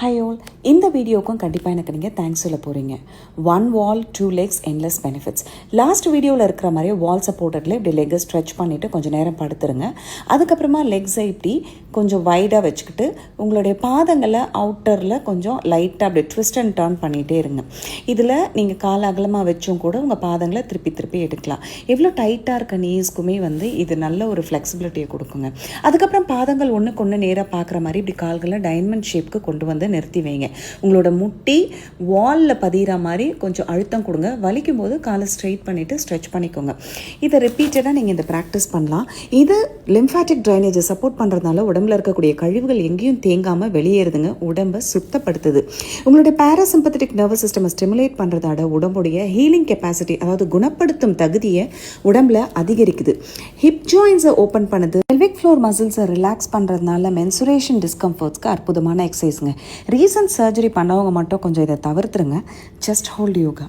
Hi all, இந்த வீடியோக்கும் கண்டிப்பாக எனக்கு நீங்கள் தேங்க்ஸ் சொல்ல போகிறீங்க. 1 wall 2 legs endless benefits. Last வீடியோவில் இருக்கிற மாதிரியே வால் சப்போர்ட்டரில் இப்படி லெக்கை ஸ்ட்ரெச் பண்ணிவிட்டு கொஞ்சம் நேரம் படுத்துருங்க. அதுக்கப்புறமா லெக்ஸை இப்படி கொஞ்சம் வைடாக வச்சுக்கிட்டு உங்களுடைய பாதங்களை அவுட்டரில் கொஞ்சம் லைட்டாக அப்படி ட்விஸ்ட் அண்ட் டர்ன் பண்ணிகிட்டே இருங்க. இதில் நீங்கள் கால் அகலமாக வச்சும் கூட உங்கள் பாதங்களை திருப்பி எடுக்கலாம். எவ்வளோ டைட்டாக இருக்க நீஸ்க்குமே இது நல்ல ஒரு ஃப்ளெக்சிபிலிட்டியை கொடுக்குங்க. அதுக்கப்புறம் பாதங்கள் ஒன்றுக்கு ஒன்று நேராக பார்க்குற மாதிரி இப்படி கால்களை டைமண்ட் ஷேப்க்கு கொண்டு வந்து நிறுத்தி வைங்க. உங்களோட முட்டி வாலில் பதிகிற மாதிரி கொஞ்சம் அழுத்தம் கொடுங்க. வலிக்கும் போது காலை ஸ்ட்ரெயிட் பண்ணிவிட்டு ஸ்ட்ரெச் பண்ணிக்கோங்க. இதை ரிப்பீட்டடாக நீங்கள் இந்த ப்ராக்டிஸ் பண்ணலாம். இது லிம்ஃபாட்டிக் ட்ரைனேஜை சப்போர்ட் பண்ணுறதுனால உடம்புல இருக்கக்கூடிய கழிவுகள் எங்கேயும் தேங்காமல் வெளியேறுதுங்க. உடம்பை சுத்தப்படுத்துது. உங்களுடைய பேராசிம்பத்தட்டிக் நர்வஸ் சிஸ்டமை ஸ்டிமுலேட் பண்ணுறதோட உடம்புடைய ஹீலிங் கெப்பாசிட்டி, அதாவது குணப்படுத்தும் தகுதியை உடம்புல அதிகரிக்குது. ஹிப் ஜாயின்ஸை ஓப்பன் பண்ணுது. பெல்விக் ஃப்ளோர் மசில்ஸை ரிலாக்ஸ் பண்ணுறதுனால மென்சுரேஷன் டிஸ்கம்ஃபர்ட்ஸ்க்கு அற்புதமான எக்ஸசைஸுங்க. ரீசன்ட் சர்ஜரி பண்ணவங்க மட்டும் கொஞ்சம் இதை தவிர்த்துருங்க. Just hold yoga.